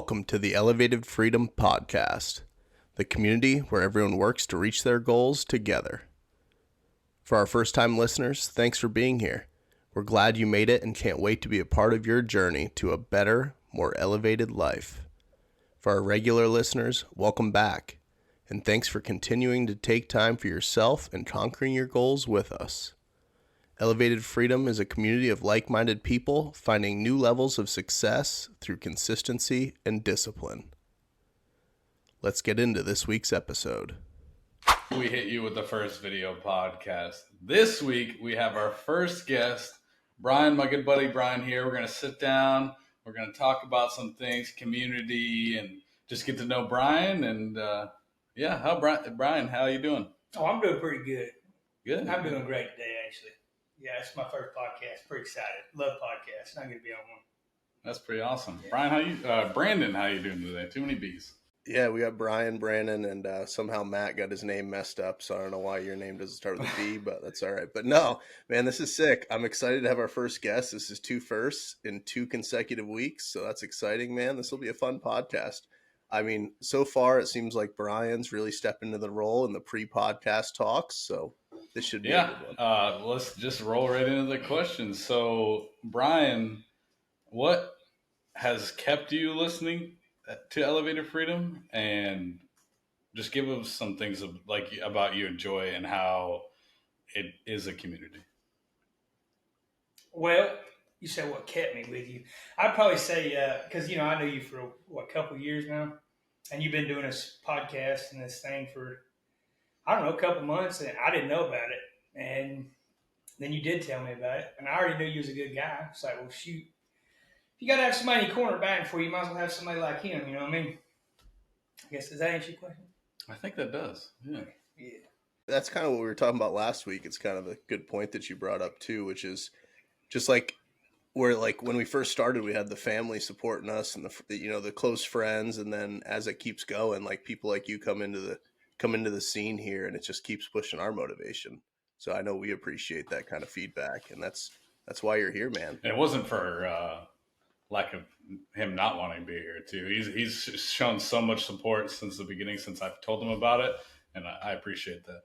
Welcome to the Elevated Freedom Podcast, the community where everyone works to reach their goals together. For our first-time listeners, thanks for being here. We're glad you made it and can't wait to be a part of your journey to a better, more elevated life. For our regular listeners, welcome back, and thanks for continuing to take time for yourself and conquering your goals with us. Elevated Freedom is a community of like-minded people finding new levels of success through consistency and discipline. Let's get into this week's episode. We hit you with the first video podcast. This week, we have our first guest, Bryan, my good buddy Bryan here. We're going to sit down. We're going to talk about some things, community, and just get to know Bryan. And Bryan, how are you doing? Oh, I'm doing pretty good. Good. I'm doing great today, actually. Yeah, it's my first podcast. Pretty excited. Love podcasts. I'm going to be on one. That's pretty awesome. Bryan, Brandon, how you doing today? Too many B's. Yeah, we got Bryan, Brandon, and somehow Matt got his name messed up, so I don't know why your name doesn't start with a B, but that's all right. But no, man, this is sick. I'm excited to have our first guest. This is 2 firsts in 2 consecutive weeks, so that's exciting, man. This will be a fun podcast. I mean, so far it seems like Bryan's really stepped into the role in the pre-podcast talks, so this should be a good one. Let's just roll right into the questions. So, Bryan, what has kept you listening to Elevated Freedom? And just give us some things about you and Joy and how it is a community. Well, you said what kept me with you. I'd probably say, because, I know you for, a couple of years now, and you've been doing this podcast and this thing for, I don't know, a couple months, and I didn't know about it. And then you did tell me about it, and I already knew you was a good guy. It's like, well, shoot, if you got to have somebody in your corner batting for you, you might as well have somebody like him, you know what I mean? I guess, does that answer your question? I think that does, yeah. That's kind of what we were talking about last week. It's kind of a good point that you brought up too, which is just like where, like, when we first started, we had the family supporting us and the close friends, and then as it keeps going, like, people like you come into the scene here, and it just keeps pushing our motivation. So I know we appreciate that kind of feedback, and that's why you're here, man. And it wasn't for lack of him not wanting to be here too. He's shown so much support since the beginning, since I've told him about it, and I appreciate that.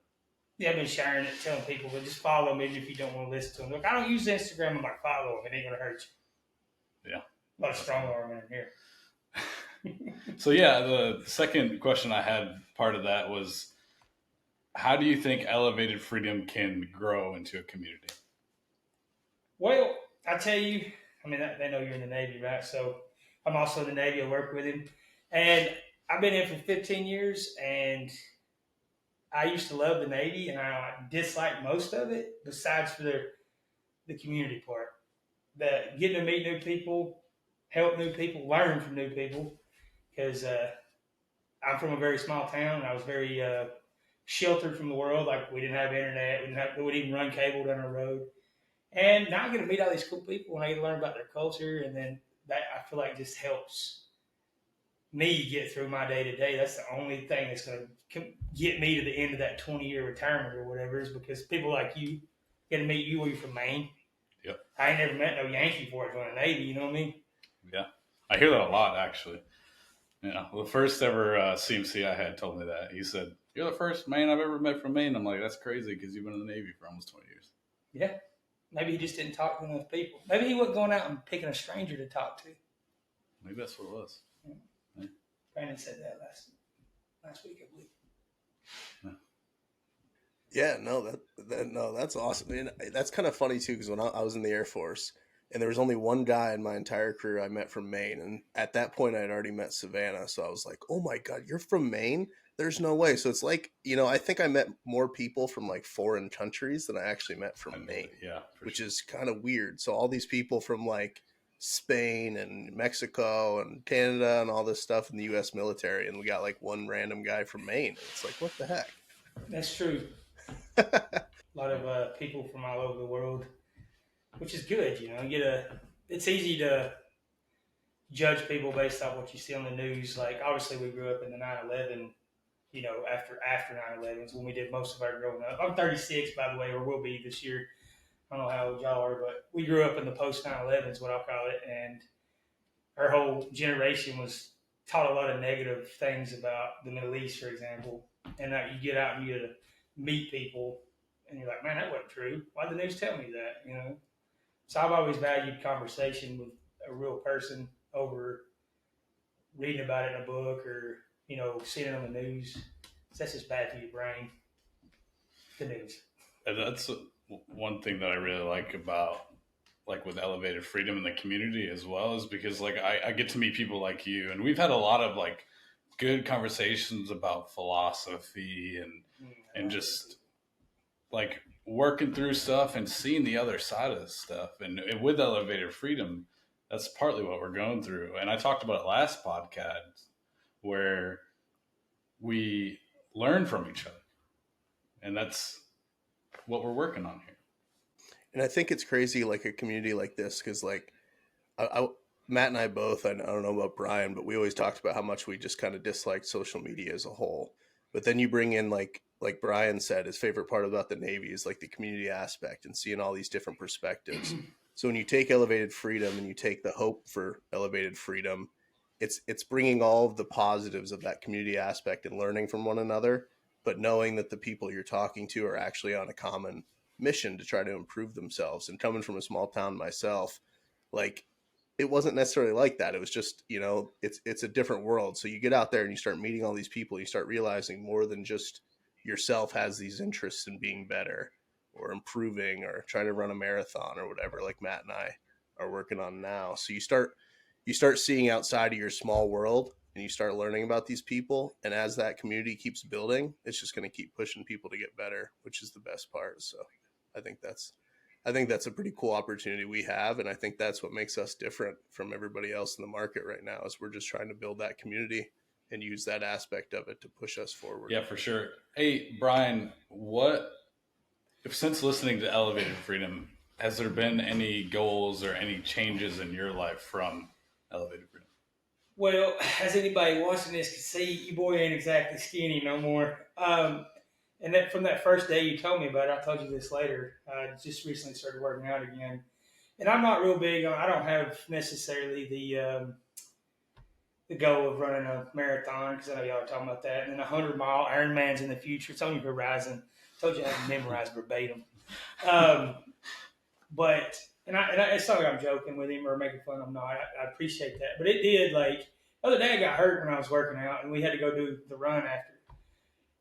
Yeah, I've been sharing it, telling people, but just follow me if you don't want to listen to them. Look, I don't use Instagram. I'm like, follow them. It ain't going to hurt you. Yeah. A lot of strong arm in here. So, yeah, the second question I had, part of that was, how do you think Elevated Freedom can grow into a community? Well, I tell you, I mean, they know you're in the Navy, right? So I'm also in the Navy. I work with him. And I've been in for 15 years, and I used to love the Navy, and I disliked most of it, besides for the community part. Getting to meet new people, help new people, learn from new people. Because I'm from a very small town, and I was very sheltered from the world. Like, we didn't have internet. We wouldn't even run cable down our road. And now I get to meet all these cool people, and I get to learn about their culture, and then that, I feel like, just helps me get through my day-to-day. That's the only thing that's going to get me to the end of that 20-year retirement or whatever, is because people like you get to meet you where you're from Maine. Yep. I ain't never met no Yankee before I joined the Navy, you know what I mean? Yeah. I hear that a lot, actually. Yeah. The first ever CMC I had told me that. He said, "You're the first man I've ever met from Maine." I'm like, that's crazy, because you've been in the Navy for almost 20 years. Yeah. Maybe he just didn't talk to enough people. Maybe he wasn't going out and picking a stranger to talk to. Maybe that's what it was. Yeah. Brandon said that last week, I believe. Yeah, no, that's awesome. And that's kind of funny too, because when I was in the Air Force, and there was only one guy in my entire career I met from Maine, and at that point I had already met Savannah, so I was like, "Oh my God, you're from Maine? There's no way." So it's like, I think I met more people from like foreign countries than I actually met from Maine. Yeah, which is kind of weird. So all these people from like Spain and Mexico and Canada and all this stuff in the U.S. military, and we got like one random guy from Maine. It's like, what the heck? That's true. A lot of people from all over the world, which is good. It's easy to judge people based off what you see on the news. Like, obviously, we grew up in the 9/11. After 9/11 is when we did most of our growing up. I'm 36, by the way, or will be this year. I don't know how old y'all are, but we grew up in the post 9/11 is what I'll call it, and our whole generation was taught a lot of negative things about the Middle East, for example. And you get out and you get to meet people, and you're like, man, that wasn't true. Why did the news tell me that? So I've always valued conversation with a real person over reading about it in a book or seeing it on the news. That's just bad for your brain. The news. And that's one thing that I really like about like with Elevated Freedom in the community as well, is because like I get to meet people like you, and we've had a lot of like good conversations about philosophy and just like working through stuff and seeing the other side of stuff. And with Elevated Freedom, that's partly what we're going through. And I talked about it last podcast where we learn from each other, and that's what we're working on here. And I think it's crazy, like a community like this, because like Matt and I both, I don't know about Bryan, but we always talked about how much we just kind of disliked social media as a whole. But then you bring in like Bryan said, his favorite part about the Navy is like the community aspect and seeing all these different perspectives. So when you take Elevated Freedom and you take the hope for Elevated Freedom, it's bringing all of the positives of that community aspect and learning from one another, but knowing that the people you're talking to are actually on a common mission to try to improve themselves. And coming from a small town myself, like it wasn't necessarily like that. It was just, it's a different world. So you get out there and you start meeting all these people, you start realizing more than just yourself has these interests in being better or improving or trying to run a marathon or whatever, like Matt and I are working on now. So you start seeing outside of your small world and you start learning about these people. And as that community keeps building, it's just going to keep pushing people to get better, which is the best part. So I think that's a pretty cool opportunity we have. And I think that's what makes us different from everybody else in the market right now, is we're just trying to build that community and use that aspect of it to push us forward. Yeah, for sure. Hey, Bryan, since listening to Elevated Freedom, has there been any goals or any changes in your life from Elevated Freedom? Well, as anybody watching this can see, your boy ain't exactly skinny no more. And that from that first day you told me about it, I told you this later. I just recently started working out again, and I'm not real big on. I don't have necessarily the goal of running a marathon, because I know y'all are talking about that, and then 100-mile Ironman's in the future. It's on your horizon. I told you I had to memorize verbatim. But it's not like I'm joking with him or making fun of him. No, I appreciate that. But it did, like, the other day I got hurt when I was working out, and we had to go do the run after.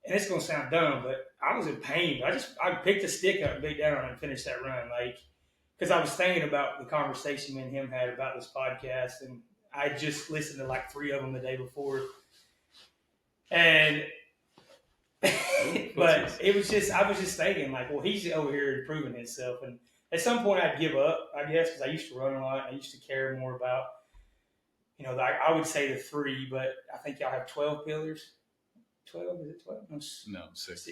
And it's going to sound dumb, but I was in pain. I picked a stick up and beat down on it and finished that run. Like, because I was thinking about the conversation me and him had about this podcast, and I just listened to like 3 of them the day before. And, but I was just thinking, like, well, he's over here improving himself. And at some point I'd give up, I guess, because I used to run a lot. I used to care more about, I would say the 3, but I think y'all have 12 pillars. 12? Is it 12? No, 6.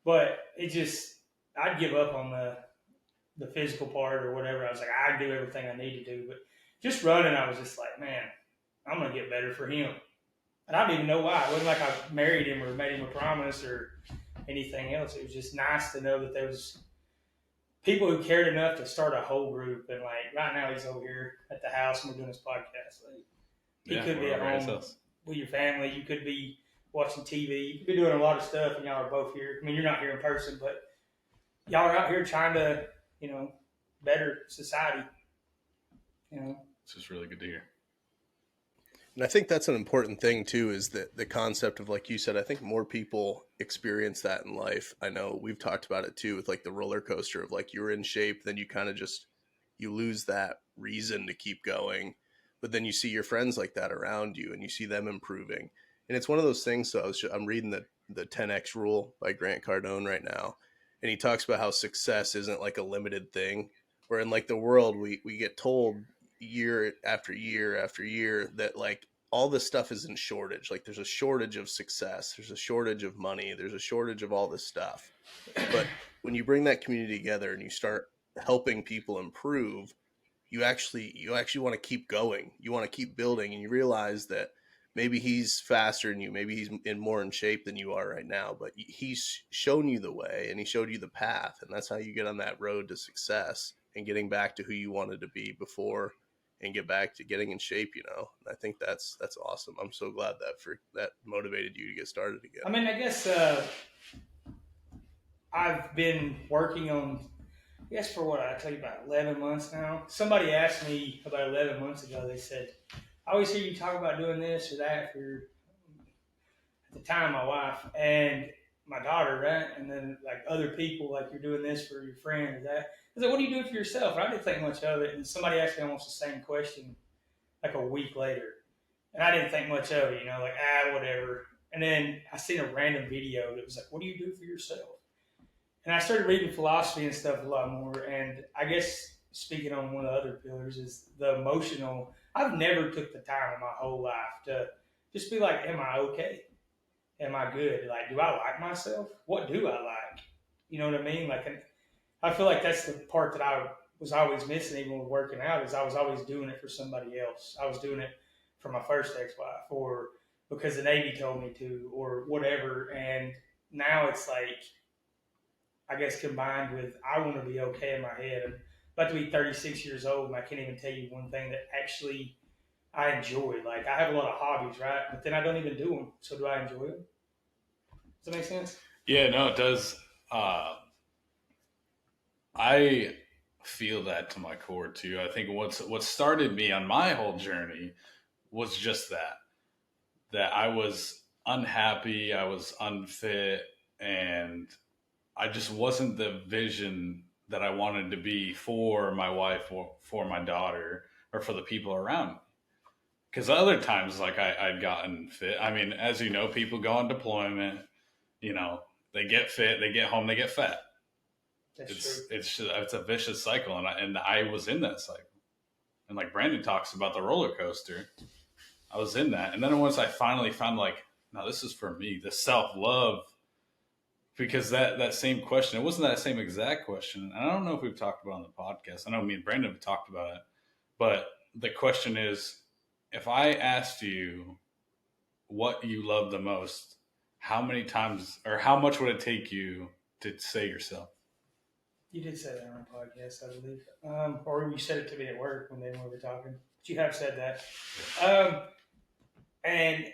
But I'd give up on the physical part or whatever. I was like, I do everything I need to do. But just running, I was just like, man, I'm going to get better for him. And I didn't even know why. It wasn't like I married him or made him a promise or anything else. It was just nice to know that there was people who cared enough to start a whole group. And like right now he's over here at the house and we're doing this podcast. Like, he could be at home with your family. You could be watching TV. You could be doing a lot of stuff, and y'all are both here. I mean, you're not here in person, but y'all are out here trying to, better society. It's just really good to hear. And I think that's an important thing too, is that the concept of, like you said, I think more people experience that in life. I know we've talked about it too, with like the roller coaster of like, you're in shape, then you kind of you lose that reason to keep going. But then you see your friends like that around you and you see them improving. And it's one of those things. So I'm reading the 10X rule by Grant Cardone right now. And he talks about how success isn't like a limited thing, where in like the world, we get told year after year after year that like all this stuff is in shortage. Like there's a shortage of success. There's a shortage of money. There's a shortage of all this stuff. But when you bring that community together and you start helping people improve, you actually want to keep going. You want to keep building, and you realize that maybe he's faster than you, maybe he's more in shape than you are right now, but he's shown you the way and he showed you the path. And that's how you get on that road to success and getting back to who you wanted to be before and get back to getting in shape, you know. And I think that's awesome. I'm so glad that motivated you to get started again. I mean, I guess I've been working on, I guess for what I tell you, about 11 months now. Somebody asked me about 11 months ago. They said, "I always hear you talk about doing this or that for," at the time, my wife and my daughter, right? And then like other people, like you're doing this for your friend or that. I said, "What do you do for yourself?" And I didn't think much of it. And somebody asked me almost the same question like a week later, and I didn't think much of it. You know, like whatever. And then I seen a random video that was like, "What do you do for yourself?" And I started reading philosophy and stuff a lot more. And I guess speaking on one of the other pillars is the emotional. I've never took the time in my whole life to just be like, "Am I okay? Am I good? Like, do I like myself? What do I like?" You know what I mean? Like, and I feel like that's the part that I was always missing, even with working out, is I was always doing it for somebody else. I was doing it for my first ex-wife, or because the Navy told me to, or whatever. And now it's like, I guess combined with I want to be okay in my head. I'm about to be 36 years old, and I can't even tell you one thing that actually I enjoy. Like, I have a lot of hobbies, right? But then I don't even do them. So do I enjoy them? Does that make sense? Yeah, no, it does. I feel that to my core too. I think what started me on my whole journey was just that I was unhappy, I was unfit, and I just wasn't the vision that I wanted to be for my wife or for my daughter or for the people around me. Because other times, like I'd gotten fit. I mean, as you know, people go on deployment. You know, they get fit, they get home, they get fat. That's true. It's a vicious cycle, and I was in that cycle. And like Brandon talks about the roller coaster, I was in that. And then once I finally found like, no, this is for me, the self love, because that same question, it wasn't that same exact question. And I don't know if we've talked about it on the podcast. I know me and Brandon have talked about it, but the question is, if I asked you what you love the most, how many times or how much would it take you to say yourself? You did say that on a podcast, I believe. Or you said it to me at work when we were talking. But you have said that. And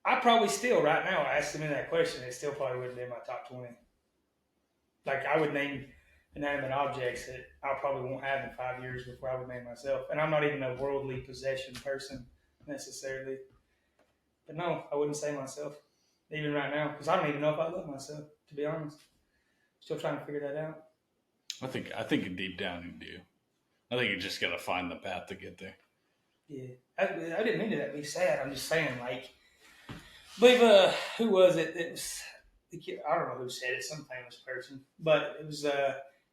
I probably still, right now, asking me that question, it still probably wouldn't be in my top 20. Like, I would name inanimate objects that I probably won't have in 5 years before I would name myself. And I'm not even a worldly possession person necessarily. But no, I wouldn't say myself, even right now, because I don't even know if I love myself, to be honest. Still trying to figure that out. I think deep down you do. I think you just got to find the path to get there. Yeah, I didn't mean to be sad. I'm just saying, like, I believe who was it? It was, I don't know who said it, some famous person, but it was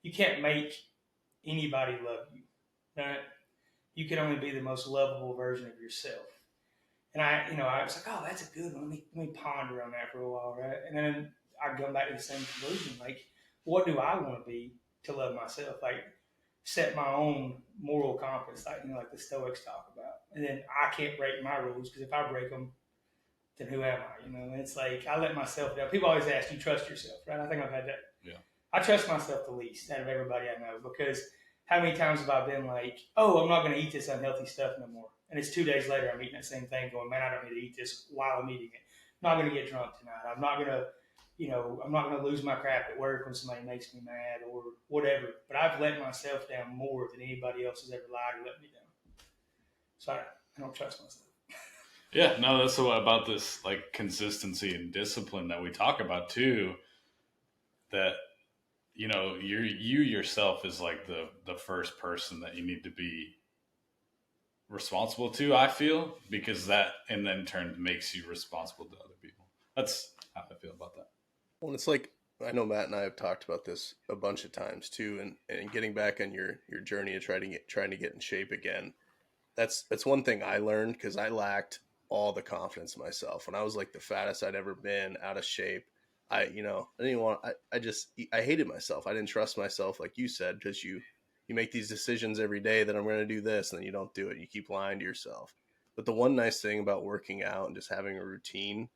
you can't make anybody love you, right? You can only be the most lovable version of yourself. And I was like, oh, that's a good one. Let me ponder on that for a while, right? And then I come back to the same conclusion, like, what do I want to be to love myself? Like, set my own moral compass, like the Stoics talk about. And then I can't break my rules, because if I break them, then who am I? And it's like I let myself down. People always ask, "Do you trust yourself?" Right? I think I've had that. Yeah. I trust myself the least out of everybody I know, because how many times have I been like, "Oh, I'm not going to eat this unhealthy stuff no more," and it's 2 days later I'm eating that same thing, going, "Man, I don't need to eat this while I'm eating it. I'm not going to get drunk tonight. I'm not going to." I'm not going to lose my crap at work when somebody makes me mad or whatever. But I've let myself down more than anybody else has ever lied or let me down. So I don't trust myself. Yeah, no, that's what about this like consistency and discipline that we talk about too. That you yourself is like the first person that you need to be responsible to. I feel, because that and then turn makes you responsible to other people. That's how I feel about that. Well, it's like, I know Matt and I have talked about this a bunch of times too, and getting back on your journey of trying to get in shape again. That's one thing I learned, because I lacked all the confidence in myself when I was like the fattest I'd ever been, out of shape. I didn't even I hated myself. I didn't trust myself, like you said, because you make these decisions every day that I'm going to do this, and then you don't do it. You keep lying to yourself. But the one nice thing about working out and just having a routine,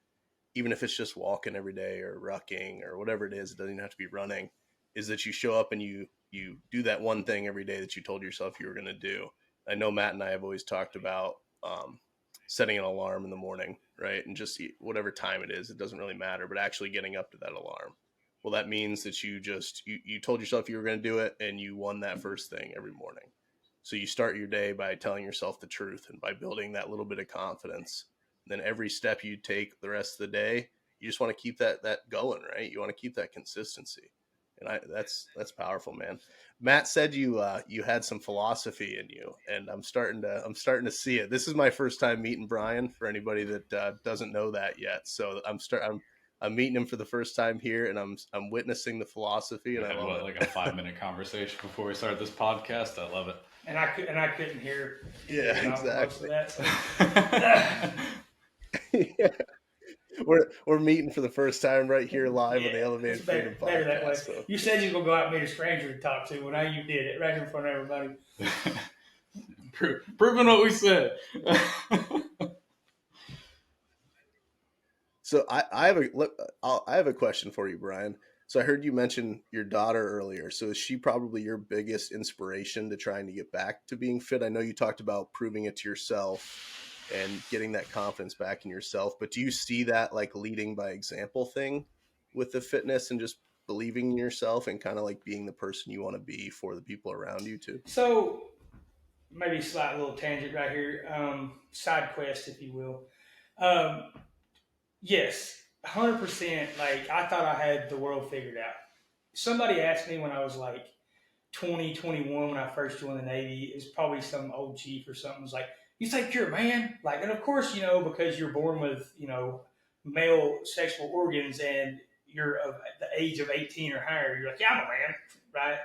even if it's just walking every day or rucking or whatever it is, it doesn't even have to be running, is that you show up and you do that one thing every day that you told yourself you were going to do. I know Matt and I have always talked about setting an alarm in the morning, right? And just whatever time it is, it doesn't really matter, but actually getting up to that alarm. Well, that means that you told yourself you were going to do it, and you won that first thing every morning. So you start your day by telling yourself the truth and by building that little bit of confidence. And then every step you take the rest of the day, you just want to keep that going, right? You want to keep that consistency. And that's powerful, man. Matt said you had some philosophy in you, and I'm starting to see it. This is my first time meeting Bryan. For anybody that doesn't know that yet, so I'm meeting him for the first time here, and I'm witnessing the philosophy, and We I had love it. like a 5-minute conversation before we started this podcast. I love it. And I couldn't hear. Yeah, exactly. Most of that, so. Yeah. We're meeting for the first time right here live on the Elevated Freedom Podcast. Better that way. So. You said you were going to go out and meet a stranger to talk to. Well, now you did it right in front of everybody. Proving what we said. So I have a question for you, Bryan. So I heard you mention your daughter earlier. So is she probably your biggest inspiration to trying to get back to being fit? I know you talked about proving it to yourself and getting that confidence back in yourself, but do you see that like leading by example thing with the fitness and just believing in yourself and kind of like being the person you want to be for the people around you too? So maybe a slight little tangent right here, side quest, if you will. Yes, 100%. Like, I thought I had the world figured out. Somebody asked me when I was like 20, 21, when I first joined the Navy, it was probably some old chief or something, was like, you think you're a man? Like, and of course, because you're born with, male sexual organs and you're of the age of 18 or higher, you're like, yeah, I'm a man, right?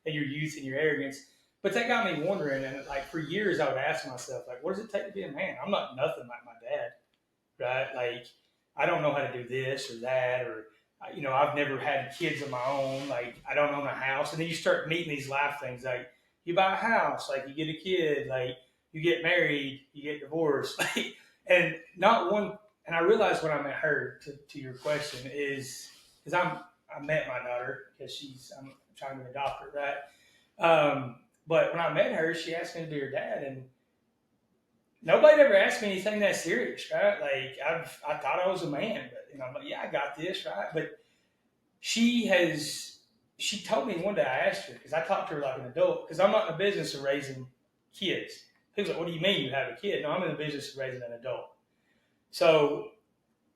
And your youth and your arrogance. But that got me wondering, and like for years I would ask myself, like, what does it take to be a man? I'm not nothing like my dad, right? Like, I don't know how to do this or that, or I've never had kids of my own. Like, I don't own a house. And then you start meeting these life things. Like, you buy a house, like you get a kid, like you get married, you get divorced. Like, and not one, and I realized when I met her, to your question, is because I met my daughter because I'm trying to adopt her, right? But when I met her, she asked me to be her dad, and nobody ever asked me anything that serious, right? Like, I thought I was a man, but I'm like, yeah, I got this, right? But she told me one day, I asked her, because I talked to her like an adult, because I'm not in the business of raising kids. People like, what do you mean you have a kid? No, I'm in the business of raising an adult. So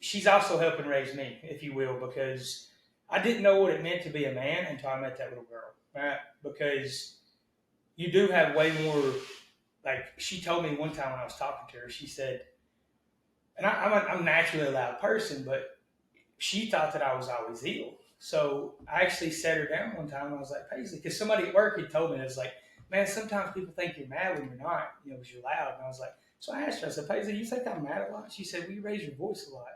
she's also helping raise me, if you will, because I didn't know what it meant to be a man until I met that little girl, right? Because you do have way more. Like, she told me one time when I was talking to her, she said, and I'm naturally a loud person, but she thought that I was always ill. So I actually sat her down one time and I was like, Paisley, because somebody at work had told me, it's like, man, sometimes people think you're mad when you're not, because you're loud. And I was like, so I asked her, I said, Paisley, you think I'm mad a lot? She said, well, you raise your voice a lot.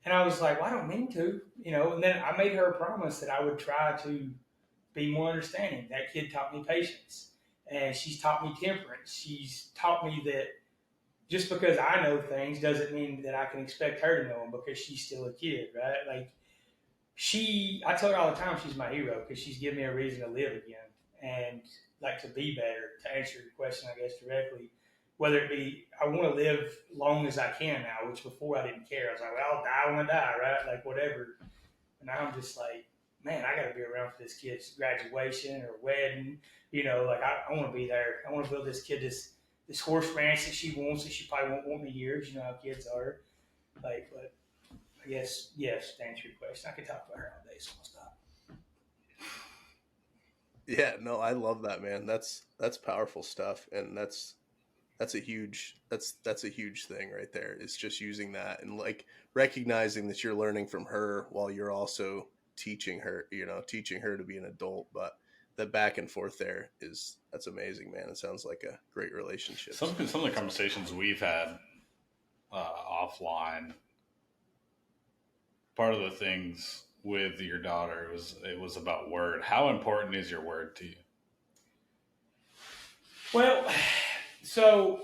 And I was like, well, I don't mean to, and then I made her a promise that I would try to be more understanding. That kid taught me patience. And she's taught me temperance. She's taught me that just because I know things doesn't mean that I can expect her to know them because she's still a kid, right? Like, I tell her all the time she's my hero because she's given me a reason to live again and like to be better. To answer your question, I guess directly, whether it be I want to live long as I can now, which before I didn't care. I was like, well, I'll die when I die, right? Like, whatever. And now I'm just like, man, I got to be around for this kid's graduation or wedding. Like, I want to be there. I want to build this kid this horse ranch that she wants, that she probably won't want in a year. You know how kids are. Like, but I guess, yes, to answer your question, I could talk about her all day, so I'll stop. Yeah, no, I love that, man. That's powerful stuff, and that's a huge thing right there. It's just using that and like recognizing that you're learning from her while you're also teaching her to be an adult. But the back and forth there that's amazing, man. It sounds like a great relationship. Some of the conversations we've had offline, part of the things with your daughter was about word. How important is your word to you? Well, so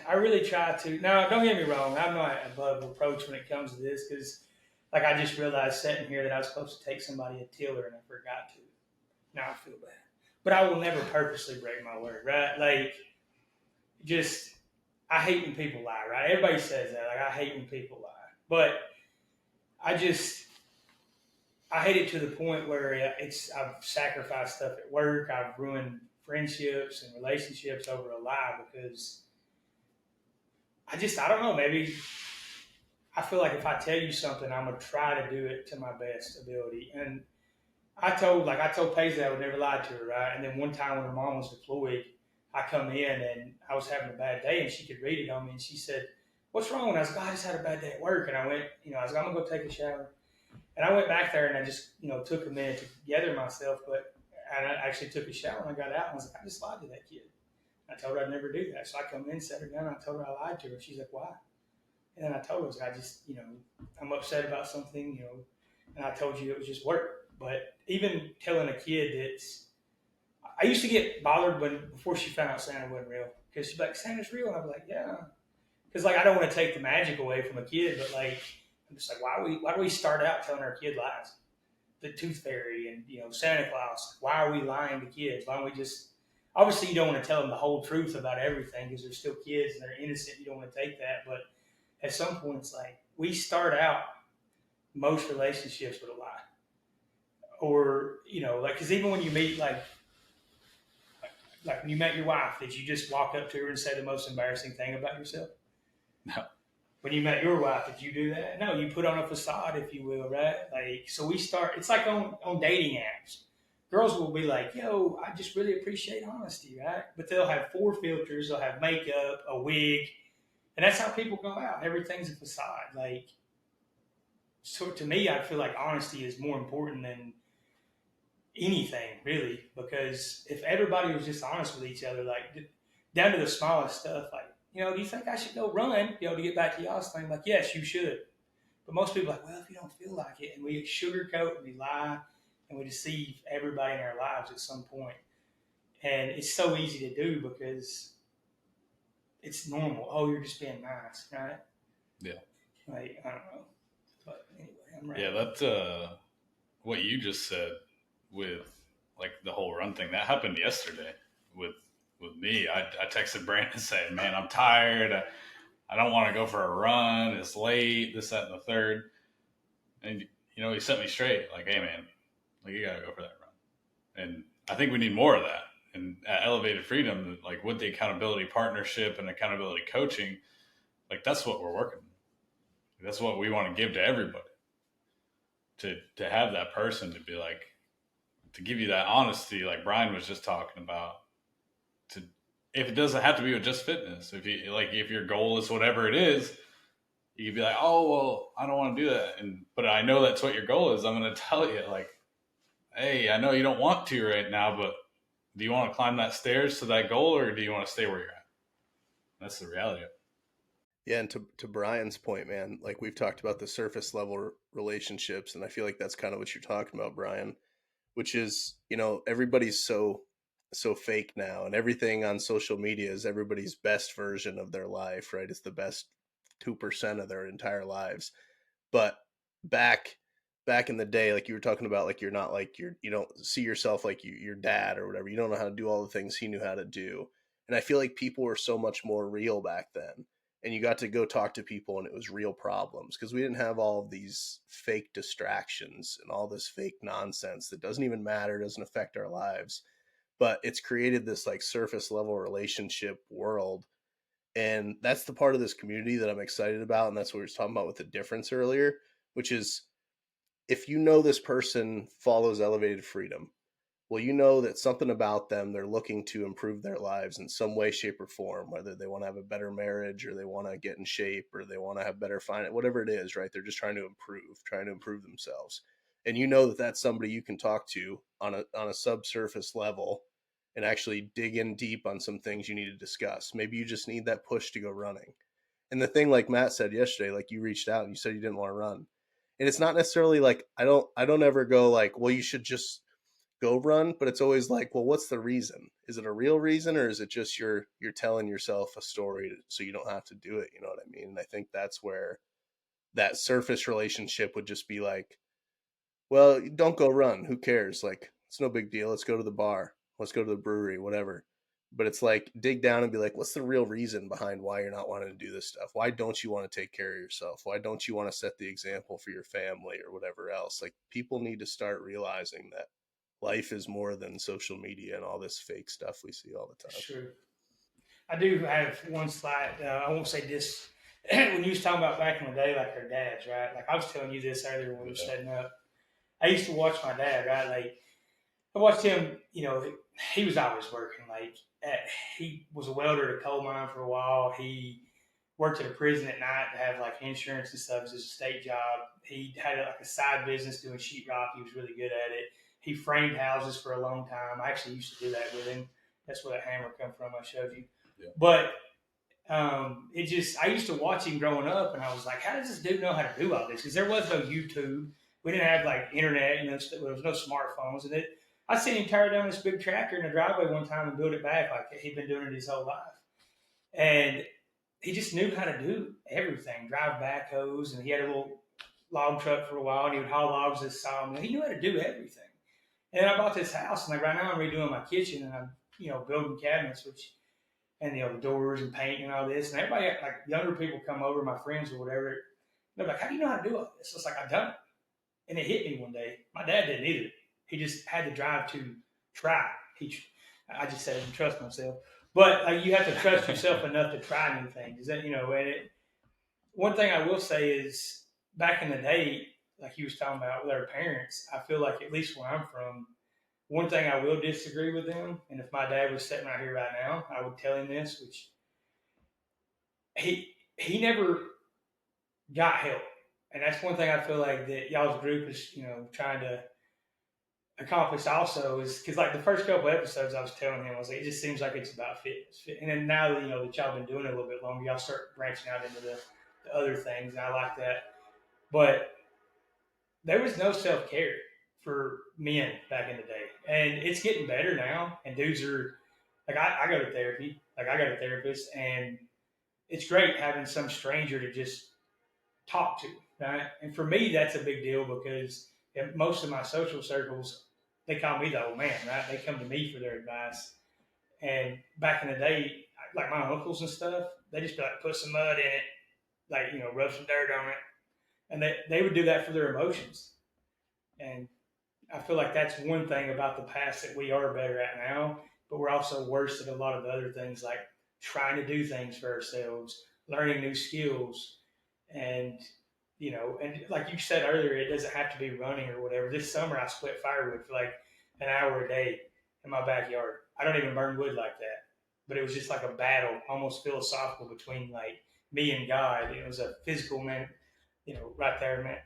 I really try to. Now, don't get me wrong. I'm not above reproach when it comes to this because, like, I just realized sitting here that I was supposed to take somebody a tiller and I forgot to. Now I feel bad. But I will never purposely break my word, right? Like, just I hate when people lie, right? Everybody says that. Like I hate when people lie, but I just I hate it to the point where I've sacrificed stuff at work. I've ruined friendships and relationships over a lie because I don't know. Maybe I feel like if I tell you something, I'm gonna try to do it to my best ability. And I told Paisley I would never lie to her, right? And then one time when her mom was deployed, I come in and I was having a bad day, and she could read it on me, and she said, "What's wrong?" And I was like, "I just had a bad day at work." And I went, I was like, "I'm gonna go take a shower." And I went back there and I just, took a minute to gather myself, but and I actually took a shower and I got out and I was like, I just lied to that kid. I told her I'd never do that. So I come in, sat her down, and I told her I lied to her. She's like, why? And then I told her, I was like, I just, I'm upset about something, and I told you it was just work. But even telling a kid I used to get bothered before she found out Santa wasn't real. Because she'd be like, Santa's real. And I'd be like, yeah. Because like I don't want to take the magic away from a kid, but like I'm just like, why do we start out telling our kid lies? The tooth fairy and Santa Claus. Why are we lying to kids? Why don't we just obviously you don't want to tell them the whole truth about everything because they're still kids and they're innocent. You don't want to take that, but at some point it's like we start out most relationships with a lie, or like because even when you meet like when you met your wife, did you just walk up to her and say the most embarrassing thing about yourself? No. When you met your wife, did you do that? No, you put on a facade, if you will, right? Like, so we start, it's like on dating apps. Girls will be like, yo, I just really appreciate honesty, right? But they'll have 4 filters, they'll have makeup, a wig, and that's how people go out. Everything's a facade. Like, so to me, I feel like honesty is more important than anything, really, because if everybody was just honest with each other, like, down to the smallest stuff, like, do you think I should go run, to get back to y'all's thing? Like, yes, you should. But most people are like, well, if you don't feel like it, and we sugarcoat and we lie and we deceive everybody in our lives at some point. And it's so easy to do because it's normal. Oh, you're just being nice, right? Yeah. Like, I don't know. But anyway, I'm right. Yeah, that's what you just said with like the whole run thing. That happened yesterday with me. I texted Brandon saying, man, I'm tired. I don't want to go for a run. It's late, this, that, and the third. And, he set me straight. Like, hey, man, like, you got to go for that run. And I think we need more of that. And at Elevated Freedom, like with the accountability partnership and accountability coaching, like that's what we're working on. That's what we want to give to everybody. To have that person to be like, to give you that honesty, like Bryan was just talking about, to if it doesn't have to be with just fitness, if your goal is whatever it is, you could be like, oh well, I don't want to do that, but I know that's what your goal is. I'm going to tell you, like, hey, I know you don't want to right now, but do you want to climb that stairs to that goal, or do you want to stay where you're at? That's the reality of it. Yeah, and to Brian's point, man, like we've talked about the surface level relationships, and I feel like that's kind of what you're talking about, Brian, which is, everybody's so fake now, and everything on social media is everybody's best version of their life, right? It's the best 2% of their entire lives. But back back in the day, like you were talking about, like you're not like you don't see yourself like your dad or whatever. You don't know how to do all the things he knew how to do. And I feel like people were so much more real back then. And you got to go talk to people and it was real problems because we didn't have all of these fake distractions and all this fake nonsense that doesn't even matter, doesn't affect our lives. But it's created this like surface level relationship world, and that's the part of this community that I'm excited about. And that's what we were talking about with the difference earlier, which is if this person follows elevated freedom, well, you know that something about them, they're looking to improve their lives in some way, shape, or form, whether they want to have a better marriage or they want to get in shape or they want to have better finance, whatever it is, right? They're just trying to improve themselves. And you know that that's somebody you can talk to on a subsurface level and actually dig in deep on some things you need to discuss. Maybe you just need that push to go running. And the thing, like Matt said yesterday, like you reached out and you said you didn't want to run. And it's not necessarily like I don't ever go like, well, you should just go run, but it's always like, well, what's the reason? Is it a real reason, or is it just you're telling yourself a story so you don't have to do it? You know what I mean? And I think that's where that surface relationship would just be like, well, don't go run. Who cares? Like, it's no big deal. Let's go to the bar. Let's go to the brewery, whatever. But it's like, dig down and be like, what's the real reason behind why you're not wanting to do this stuff? Why don't you want to take care of yourself? Why don't you want to set the example for your family or whatever else? Like, people need to start realizing that life is more than social media and all this fake stuff we see all the time. It's true. I do have one slide. I won't say this. When you was talking about back in the day, like our dads, right? Like I was telling you this earlier when we were setting up. I used to watch my dad, right? Like I watched him. He was always working. He was a welder at a coal mine for a while. He worked at a prison at night to have like insurance and stuff. It was a state job. He had like a side business doing sheetrock. He was really good at it. He framed houses for a long time. I actually used to do that with him. That's where that hammer come from. I showed you. Yeah. But I used to watch him growing up, and I was like, how does this dude know how to do all this? Because there was no YouTube. We didn't have like internet. There was no smartphones, and I seen him tear down this big tractor in the driveway one time and build it back like he'd been doing it his whole life. And he just knew how to do everything, drive backhoes, and he had a little log truck for a while, and he would haul logs to the sawmill. He knew how to do everything. And then I bought this house, and like right now I'm redoing my kitchen, and I'm building cabinets, and the doors and paint and all this, and everybody, like younger people come over, my friends or whatever, they're like, how do you know how to do all this? It's like, I've done it. And it hit me one day. My dad didn't either. He just had the drive to try. I just said, trust myself. But you have to trust yourself enough to try new things. One thing I will say is, back in the day, like you was talking about with our parents, I feel like, at least where I'm from, one thing I will disagree with them, and if my dad was sitting right here right now, I would tell him this, which he never got help. And that's one thing I feel like that y'all's group is, trying to accomplish also, is because like the first couple episodes I was telling him, I was like, it just seems like it's about fitness. And then now that, that y'all been doing it a little bit longer, y'all start branching out into the other things, and I like that. But there was no self-care for men back in the day. And it's getting better now. And dudes are, like, I go to therapy. Like, I got a therapist. And it's great having some stranger to just talk to, right? And for me, that's a big deal because in most of my social circles, they call me the old man, right? They come to me for their advice. And back in the day, like my uncles and stuff, they just be like, put some mud in it, like, rub some dirt on it. And they would do that for their emotions. And I feel like that's one thing about the past that we are better at now, but we're also worse at a lot of the other things, like trying to do things for ourselves, learning new skills. And, and like you said earlier, it doesn't have to be running or whatever. This summer, I split firewood for like an hour a day in my backyard. I don't even burn wood like that, but it was just like a battle, almost philosophical, between like me and God. It was a physical man, right there, man.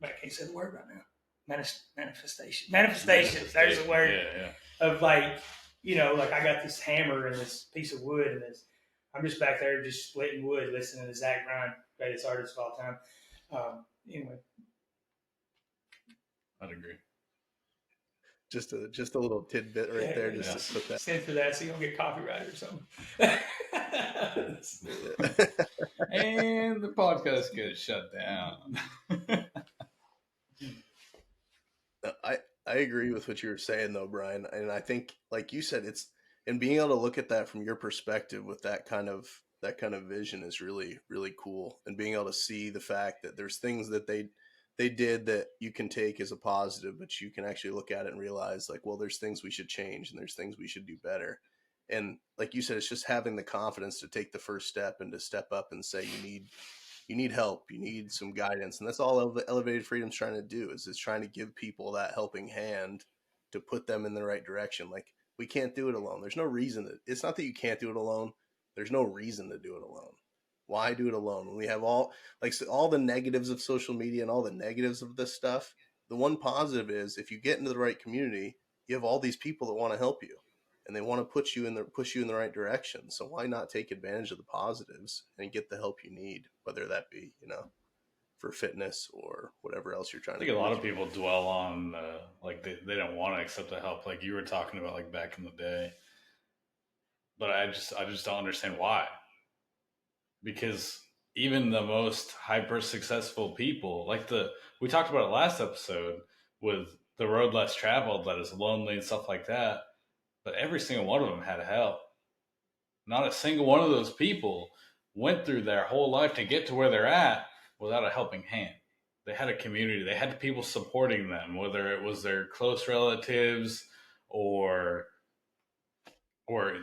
But I can't say the word right now. Manifestation. There's a word. Yeah. Of like, like I got this hammer and this piece of wood, and I'm just back there just splitting wood, listening to Zach Bryan, greatest artist of all time. Anyway, I'd agree. Just a little tidbit right there, just to put that. Send for that, so you don't get copyrighted or something. And the podcast gets shut down. I agree with what you were saying though, Bryan. And I think, like you said, it's, and being able to look at that from your perspective with that kind of vision is really, really cool. And being able to see the fact that there's things that they did that you can take as a positive, but you can actually look at it and realize, like, well, there's things we should change and there's things we should do better. And like you said, it's just having the confidence to take the first step and to step up and say, you need help, you need some guidance. And that's all Elevated Freedom's trying to do, is it's trying to give people that helping hand to put them in the right direction. Like, we can't do it alone. There's no reason it's not that you can't do it alone. There's no reason to do it alone. Why do it alone? When we have all the negatives of social media and all the negatives of this stuff, the one positive is, if you get into the right community, you have all these people that want to help you. And they want to push you in the right direction. So why not take advantage of the positives and get the help you need, whether that be, for fitness or whatever else you're trying to do. I think a lot of people dwell on, like they don't want to accept the help, like you were talking about, like back in the day. But I just don't understand why. Because even the most hyper successful people, like we talked about it last episode with the road less traveled, that is lonely and stuff like that. But every single one of them had help. Not a single one of those people went through their whole life to get to where they're at without a helping hand. They had a community. They had people supporting them, whether it was their close relatives or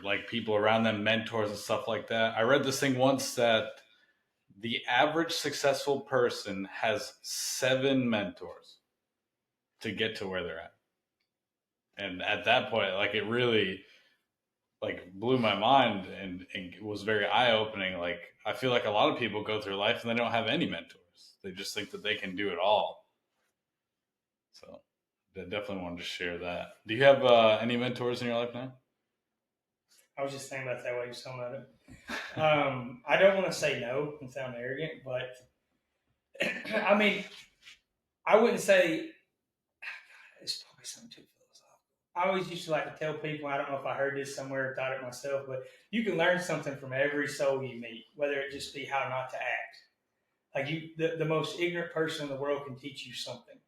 like people around them, mentors and stuff like that. I read this thing once that the average successful person has 7 mentors to get to where they're at. And at that point, like, it really like blew my mind, and it was very eye opening. Like, I feel like a lot of people go through life and they don't have any mentors. They just think that they can do it all. So I definitely wanted to share that. Do you have any mentors in your life now? I was just thinking about that while you were talking about it. I don't want to say no and sound arrogant, but I mean, I wouldn't say it's probably something too philosophical. I always used to like to tell people, I don't know if I heard this somewhere or thought it myself, but you can learn something from every soul you meet, whether it just be how not to act. Like the most ignorant person in the world can teach you something.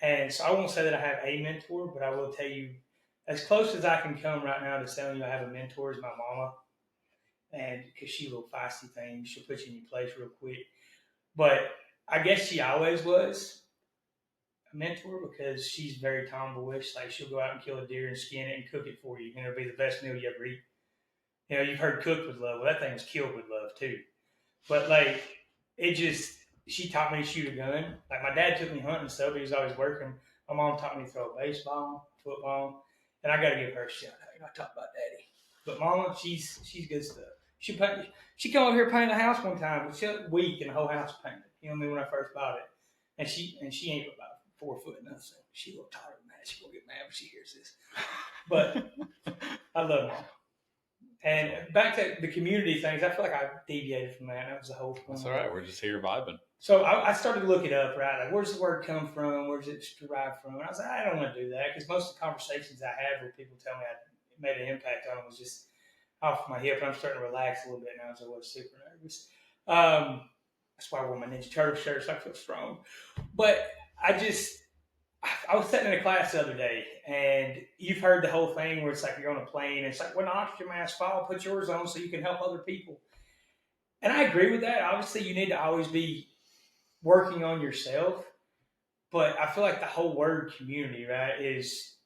And so I won't say that I have a mentor, but I will tell you, as close as I can come right now to telling you I have a mentor is my mama. And because she's a little feisty thing, she'll put you in your place real quick. But I guess she always was a mentor because she's very tomboyish. Like, she'll go out and kill a deer and skin it and cook it for you, and it'll be the best meal you ever eat. You know, you've heard cooked with love. Well, that thing was killed with love too. But like, she taught me to shoot a gun. Like, my dad took me hunting and stuff. He was always working. My mom taught me to throw a baseball, football, and I got to give her a shout out. You know, I talk about daddy, but mama, she's good stuff. She come over here painted the house one time. She was a week and the whole house painted. You know what I mean? When I first bought it, and she ain't about 4 foot nothing. So she a little taller than that. She gonna get mad when she hears this. But I love mom. And back to the community things, I feel like I deviated from that. That was the whole point. That's all right. We're just here vibing. So I started to look it up, right? Like, where's the word come from? Where's it derived from? And I was like, I don't want to do that, because most of the conversations I had where people tell me I made an impact on them was just off my hip, and I'm starting to relax a little bit now, so I was super nervous. That's why I wore my Ninja Turtle shirt, so I feel strong. But I was sitting in a class the other day, and you've heard the whole thing where it's like you're on a plane, and it's like, when the oxygen mask fall, put yours on so you can help other people. And I agree with that. Obviously, you need to always be working on yourself. But I feel like the whole word community, right, is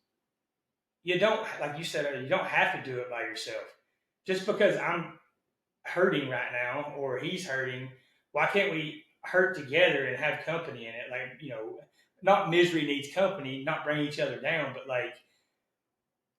you don't, like you said earlier, you don't have to do it by yourself. Just because I'm hurting right now or he's hurting, why can't we hurt together and have company in it? Like, you know, not misery needs company, not bring each other down, but like,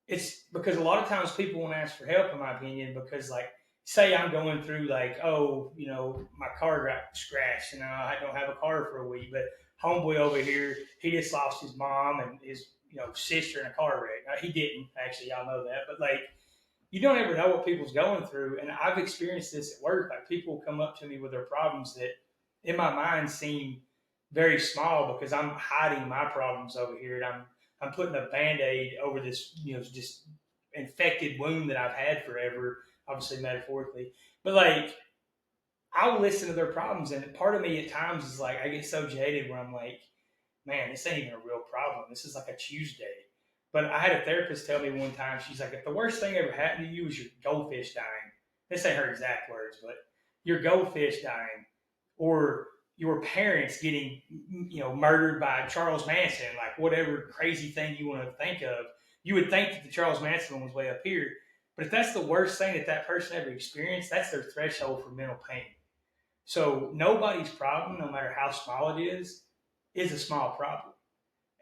it's because a lot of times people won't ask for help, in my opinion, because like, say I'm going through like, oh, you know, my car got scratched and I don't have a car for a week, but homeboy over here, he just lost his mom and his, you know, sister in a car wreck. Now, he didn't, actually, y'all know that, but like, you don't ever know what people's going through. And I've experienced this at work. Like, people come up to me with their problems that in my mind seem very small because I'm hiding my problems over here. And I'm putting a Band-Aid over this, you know, just infected wound that I've had forever, obviously metaphorically. But like, I'll listen to their problems. And part of me at times is like, I get so jaded where I'm like, man, this ain't even a real problem. This is like a Tuesday. But I had a therapist tell me one time, she's like, if the worst thing ever happened to you was your goldfish dying, this ain't her exact words, but your goldfish dying, or your parents getting, you know, murdered by Charles Manson, like whatever crazy thing you want to think of, you would think that the Charles Manson one was way up here. But if that's the worst thing that person ever experienced, that's their threshold for mental pain. So nobody's problem, no matter how small it is a small problem.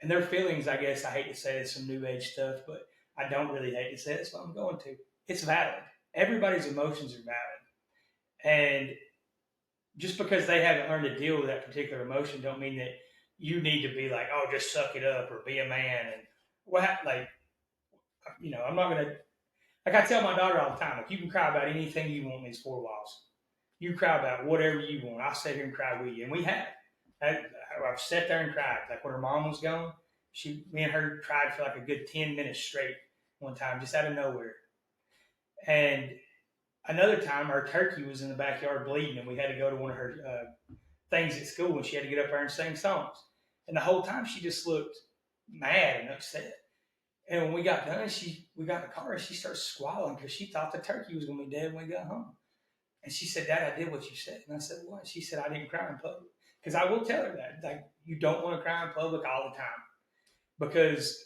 And their feelings, I guess, I hate to say it's some new age stuff, but I don't really hate to say it, so I'm going to. It's valid. Everybody's emotions are valid. And just because they haven't learned to deal with that particular emotion don't mean that you need to be like, oh, just suck it up or be a man. And what, like, you know, I'm not going to, like I tell my daughter all the time, like, you can cry about anything you want in these 4 walls. You cry about whatever you want. I'll sit here and cry with you. And we have. I've sat there and cried. Like, when her mom was gone, me and her cried for like a good 10 minutes straight one time, just out of nowhere. And another time, our turkey was in the backyard bleeding, and we had to go to one of her things at school, and she had to get up there and sing songs. And the whole time, she just looked mad and upset. And when we got done, we got in the car and she started squalling because she thought the turkey was going to be dead when we got home. And she said, Dad, I did what you said. And I said, what? She said, I didn't cry in public. Because I will tell her that. Like, you don't want to cry in public all the time. Because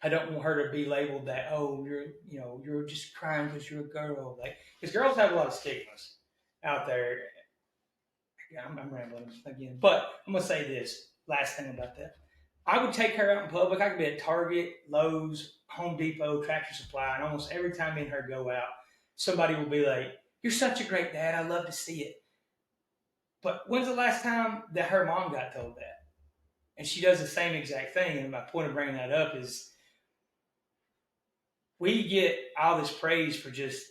I don't want her to be labeled that, oh, you're just crying because you're a girl. Like, because girls have a lot of stigmas out there. Yeah, I'm rambling again. But I'm going to say this. Last thing about that. I would take her out in public. I could be at Target, Lowe's, Home Depot, Tractor Supply, and almost every time me and her go out, somebody will be like, you're such a great dad. I love to see it. But when's the last time that her mom got told that? And she does the same exact thing. And my point of bringing that up is we get all this praise for just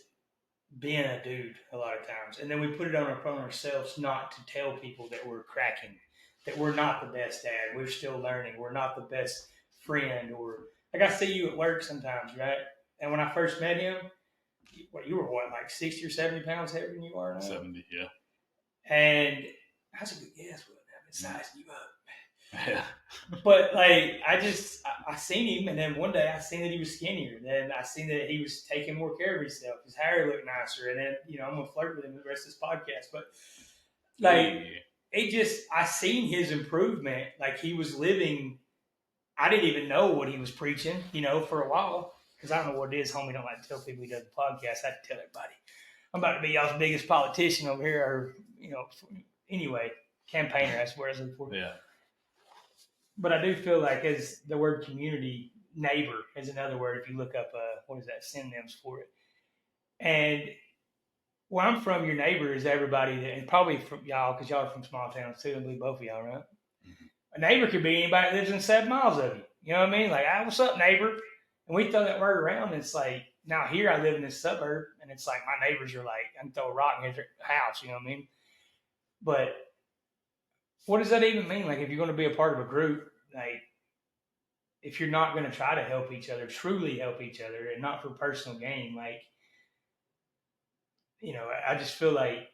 being a dude a lot of times. And then we put it on ourselves not to tell people that we're cracking, that we're not the best dad. We're still learning. We're not the best friend. Or like I see you at work sometimes, right? And when I first met him, you were what, like 60 or 70 pounds heavier than you are now? 70, yeah. And that's a good guess, but I've been sizing you up. Yeah. But like, I seen him, and then one day I seen that he was skinnier. Then I seen that he was taking more care of himself. His hair looked nicer, and then I'm gonna flirt with him the rest of this podcast. But like, I seen his improvement. Like he was living. I didn't even know what he was preaching, for a while because I don't know what it is. Homie don't like to tell people he does the podcast. I have to tell everybody. I'm about to be y'all's biggest politician over here, or anyway, campaigner. That's where I was looking for. Yeah. But I do feel like as the word community, neighbor is another word. If you look up, synonyms for it. And where I'm from, your neighbor is everybody that, and probably from y'all, because y'all are from small towns too. I believe both of y'all, right? Mm-hmm. A neighbor could be anybody that lives in 7 miles of you. You know what I mean? Like, what's up, neighbor? And we throw that word around. And it's like, now here I live in this suburb, and it's like my neighbors are like, I can throw a rock in their house. You know what I mean? But what does that even mean? Like, if you're going to be a part of a group, like, if you're not going to try to help each other, truly help each other, and not for personal gain, like, I just feel like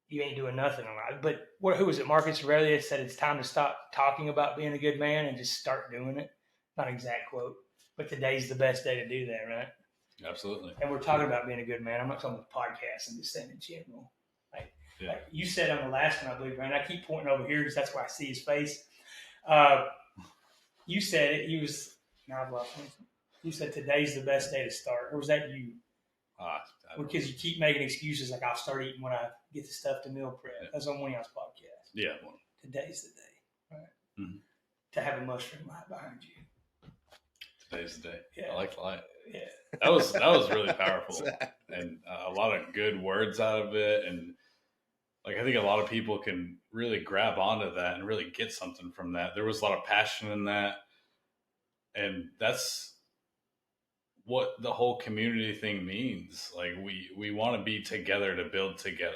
you ain't doing nothing. But who was it? Marcus Aurelius said it's time to stop talking about being a good man and just start doing it. Not an exact quote, but today's the best day to do that, right? Absolutely. And we're talking about being a good man. I'm not talking about the podcast. I'm just saying in general. Like you said on the last one, I believe, Brandon, I keep pointing over here because that's where I see his face. You said it. You said today's the best day to start. Or was that you? Because you keep making excuses like I'll start eating when I get the stuff to meal prep. Yeah. That's on one of y'all's podcasts. Yeah. Today's the day, right? Mm-hmm. To have a mushroom light behind you. Today's the day. Yeah. I like the light. Yeah. That was really powerful. And a lot of good words out of it. And like, I think a lot of people can really grab onto that and really get something from that. There was a lot of passion in that. And that's what the whole community thing means. Like, we want to be together to build together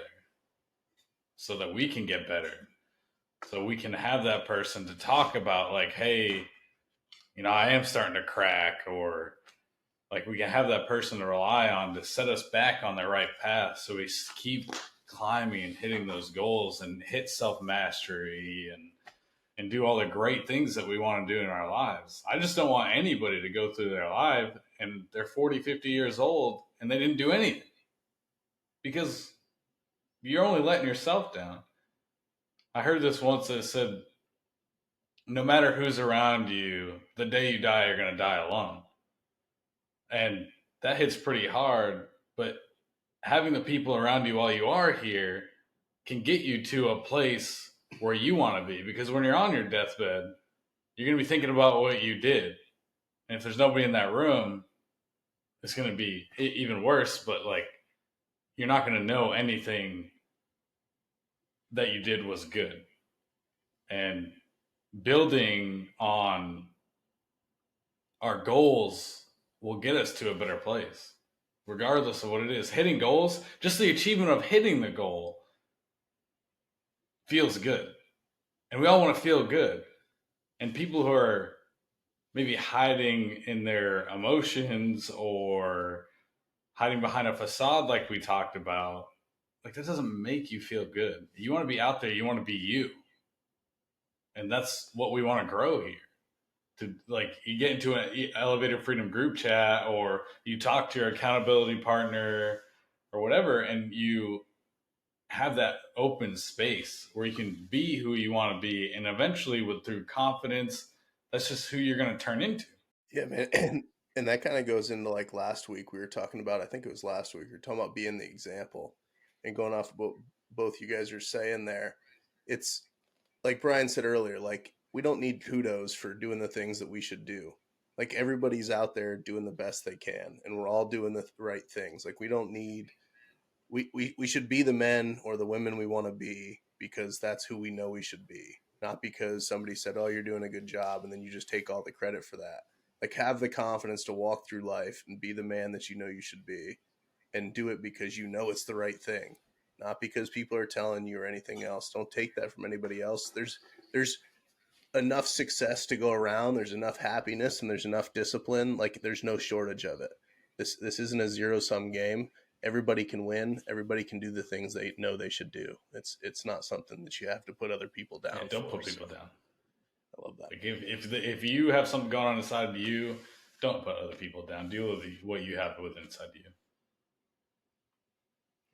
so that we can get better. So we can have that person to talk about, like, hey, I am starting to crack, or like we can have that person to rely on to set us back on the right path. So we keep climbing and hitting those goals and hit self-mastery and do all the great things that we want to do in our lives. I just don't want anybody to go through their life and they're 40, 50 years old and they didn't do anything, because you're only letting yourself down. I heard this once that said, no matter who's around you, the day you die, you're going to die alone. And that hits pretty hard, but having the people around you while you are here can get you to a place where you want to be. Because when you're on your deathbed, you're going to be thinking about what you did. And if there's nobody in that room, it's going to be even worse. But like, you're not going to know anything that you did was good. And building on our goals will get us to a better place, regardless of what it is. Hitting goals, just the achievement of hitting the goal feels good. And we all want to feel good. And people who are maybe hiding in their emotions or hiding behind a facade like we talked about, like, that doesn't make you feel good. You want to be out there. You want to be you. And that's what we want to grow here, to, like, you get into an elevated freedom group chat, or you talk to your accountability partner or whatever, and you have that open space where you can be who you want to be, and eventually through confidence, that's just who you're going to turn into. Yeah, man. And that kind of goes into like last week we were talking about, I think it was last week, we were talking about being the example, and going off of what both you guys are saying there. It's like Bryan said earlier, like we don't need kudos for doing the things that we should do. Like everybody's out there doing the best they can, and we're all doing the right things. Like we don't need, we should be the men or the women we want to be because that's who we know we should be, not because somebody said, oh, you're doing a good job, and then you just take all the credit for that. Like have the confidence to walk through life and be the man that you know you should be, and do it because you know it's the right thing, not because people are telling you or anything else. Don't take that from anybody else. There's enough success to go around. There's enough happiness and there's enough discipline. Like there's no shortage of it. This isn't a zero sum game. Everybody can win. Everybody can do the things they know they should do. It's not something that you have to put other people down. Yeah, don't put people down. I love that. Like if you have something going on inside of you, don't put other people down. Deal with what you have within inside of you.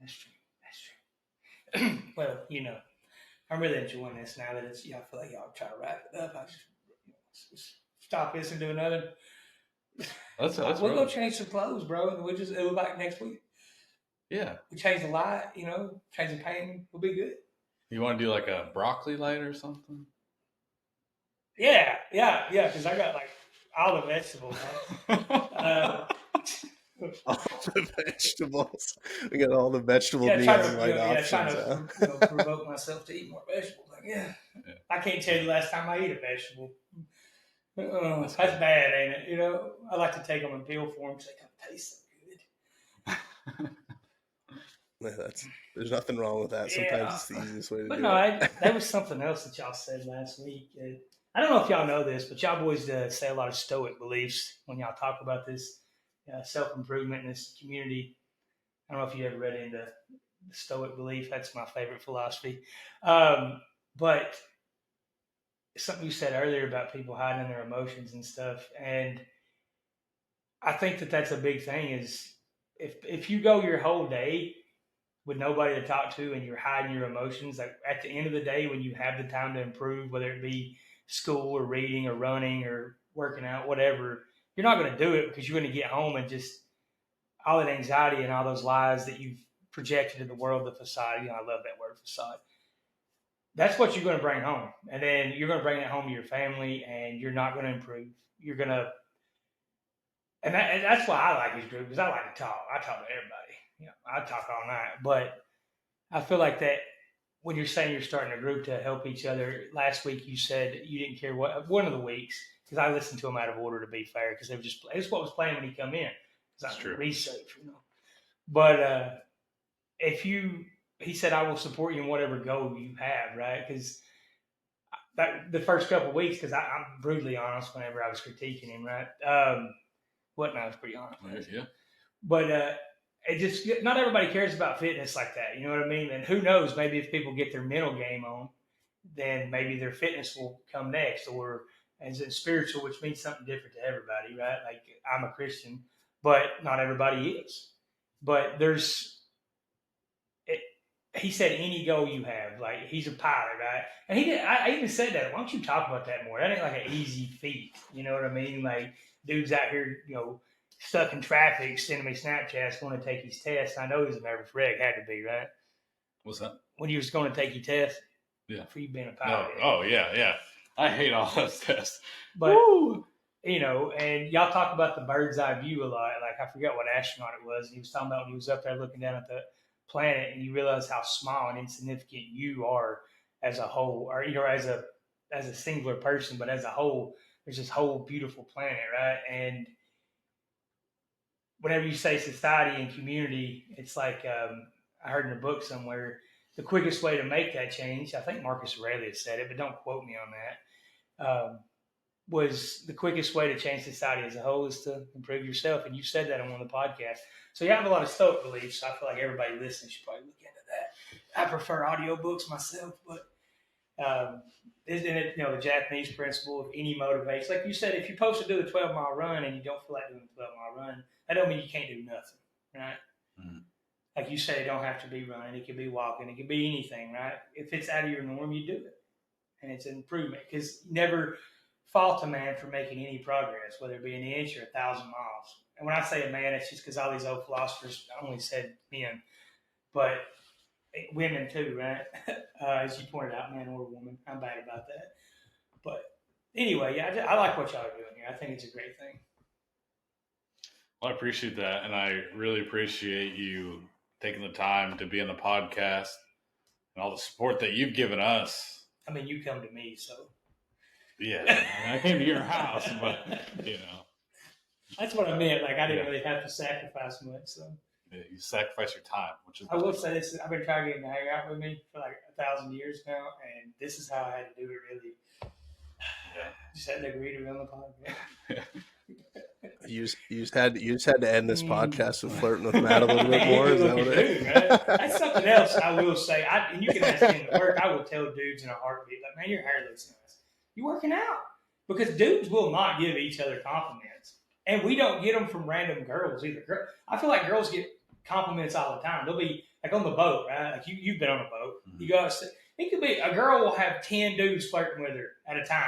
That's true. That's true. Well, I'm really enjoying this now that it's, I feel like y'all try to wrap it up. I just stop this and do another. We'll go change some clothes, bro, and it'll be back next week. Yeah. We change the light, change the painting. We'll be good. You want to do like a broccoli light or something? Yeah, because I got like all the vegetables. All the vegetables. We got all the vegetable neon light options. Trying to provoke myself to eat more vegetables. Like, yeah. I can't tell you the last time I ate a vegetable. That's bad, ain't it? I like to take them and peel for them because they kind of taste so good. There's nothing wrong with that. Sometimes it's the easiest way to do it. But that was something else that y'all said last week. I don't know if y'all know this, but y'all boys say a lot of stoic beliefs when y'all talk about this self-improvement in this community. I don't know if you ever read into the stoic belief. That's my favorite philosophy. But something you said earlier about people hiding their emotions and stuff. And I think that that's a big thing is if you go your whole day with nobody to talk to and you're hiding your emotions, like at the end of the day, when you have the time to improve, whether it be school or reading or running or working out, whatever, you're not going to do it because you're going to get home and just all that anxiety and all those lies that you've projected in the world, the facade. I love that word, facade. That's what you're going to bring home. And then you're going to bring it home to your family and you're not going to improve. You're going to, and that's why I like this group, because I like to talk. I talk to everybody. I talk all night. But I feel like that when you're saying you're starting a group to help each other, last week you said you didn't care one of the weeks, because I listened to them out of order, to be fair, because it's what was playing when he come in. That's true. Research, But he said, I will support you in whatever goal you have, right? Because the first couple of weeks, because I'm brutally honest whenever I was critiquing him, right? I was pretty honest. Right, yeah. But it just, not everybody cares about fitness like that. You know what I mean? And who knows, maybe if people get their mental game on, then maybe their fitness will come next, or as in spiritual, which means something different to everybody, right? Like I'm a Christian, but not everybody is. But he said any goal you have, like he's a pilot, right? And he did. I even said that. Why don't you talk about that more? That ain't like an easy feat. You know what I mean? Like dude's out here, stuck in traffic, sending me Snapchats, going to take his test. I know he's a nervous wreck. Had to be, right? What's that? When you was going to take your test. Yeah. For you being a pilot. Oh yeah. I hate all those tests. But and y'all talk about the bird's eye view a lot. Like I forgot what astronaut it was. He was talking about when he was up there looking down at the planet, and you realize how small and insignificant you are as a whole, or as a singular person, but as a whole, there's this whole beautiful planet, right? And whenever you say society and community, it's like I heard in a book somewhere, the quickest way to make that change, I think Marcus Aurelius said it, but don't quote me on that, was the quickest way to change society as a whole is to improve yourself. And you said that on one of the podcasts. So you have a lot of stoic beliefs. So I feel like everybody listening should probably look into that. I prefer audiobooks myself, but isn't it, the Japanese principle of any motivation? Like you said, if you're supposed to do a 12-mile run and you don't feel like doing a 12-mile run, that don't mean you can't do nothing, right? Mm-hmm. Like you said, it don't have to be running. It could be walking. It could be anything, right? If it's out of your norm, you do it. And it's an improvement, because never fault a man for making any progress, whether it be an inch or 1,000 miles. And when I say a man, it's just because all these old philosophers only said men, but women too, right? As you pointed out, man or woman. I'm bad about that. But anyway, yeah, I like what y'all are doing here. I think it's a great thing. Well, I appreciate that. And I really appreciate you taking the time to be on the podcast and all the support that you've given us. I mean, you come to me, so. Yeah, I came to your house, but, That's what I meant. Like, I didn't really have to sacrifice much, so. Yeah, you sacrifice your time, which is. I will say this: I've been trying to get him to hang out with me for like 1,000 years now, and this is how I had to do it. Really, just had to agree to be on the podcast. You just had to end this podcast with flirting with Matt a little bit more. Is that what it is? That's something else I will say. And you can ask him to work. I will tell dudes in a heartbeat, like, man, your hair looks nice. You working out? Because dudes will not give each other compliments, and we don't get them from random girls either. I feel like girls get compliments all the time. They'll be like on the boat, right? Like you've been on a boat. Mm-hmm. You go. It could be a girl will have 10 dudes flirting with her at a time,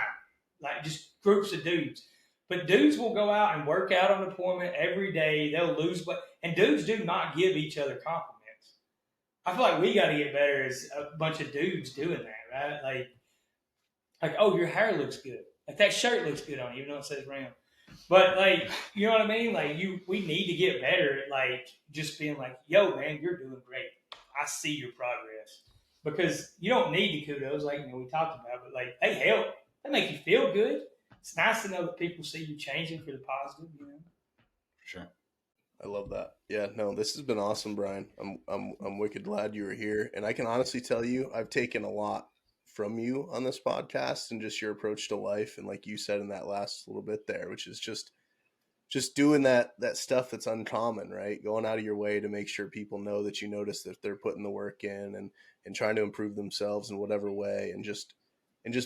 like just groups of dudes. But dudes will go out and work out on appointment every day. They'll lose weight. And dudes do not give each other compliments. I feel like we got to get better as a bunch of dudes doing that, right? Like, oh, your hair looks good. Like, that shirt looks good on you, even though it says round. But, like, you know what I mean? Like, we need to get better at, like, just being like, yo, man, you're doing great. I see your progress. Because you don't need the kudos, like, we talked about. But, like, they help. They make you feel good. It's nice to know that people see you changing for the positive, Sure. I love that. Yeah, no, this has been awesome, Bryan. I'm wicked glad you were here. And I can honestly tell you, I've taken a lot from you on this podcast and just your approach to life. And like you said in that last little bit there, which is just doing that stuff that's uncommon, right? Going out of your way to make sure people know that you notice that they're putting the work in and trying to improve themselves in whatever way, and just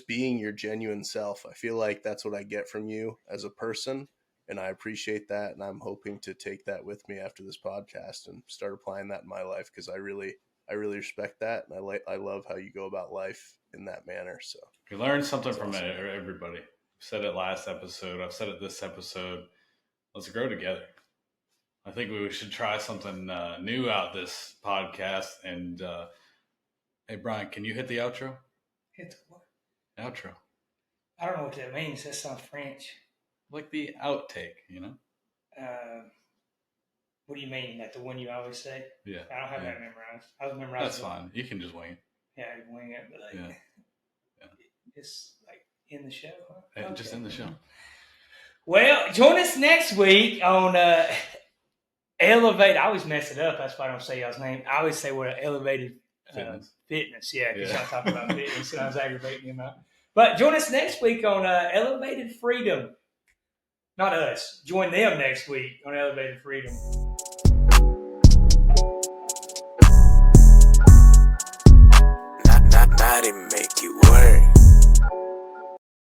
being your genuine self. I feel like that's what I get from you as a person, and I appreciate that. And I'm hoping to take that with me after this podcast and start applying that in my life, because I really respect that, and I love how you go about life in that manner. So you learn something from everybody. I said it last episode. I've said it this episode. Let's grow together. I think we should try something new out this podcast. And hey, Bryan, can you hit the outro? Hit the what? Outro. I don't know what that means. That sounds French. Like the outtake, What do you mean? Like the one you always say? Yeah. I don't have that memorized. I was memorized. That's fine. You can just wing it. Yeah, wing it, but like, it's like in the show, huh? Yeah, okay. Just in the show. Well, join us next week on Elevate. I always mess it up. That's why I don't say y'all's name. I always say we're Elevated Fitness. Yeah, because y'all talk about fitness, and I was aggravating him out. But join us next week on Elevated Freedom. Not us. Join them next week on Elevated Freedom. Not make you work.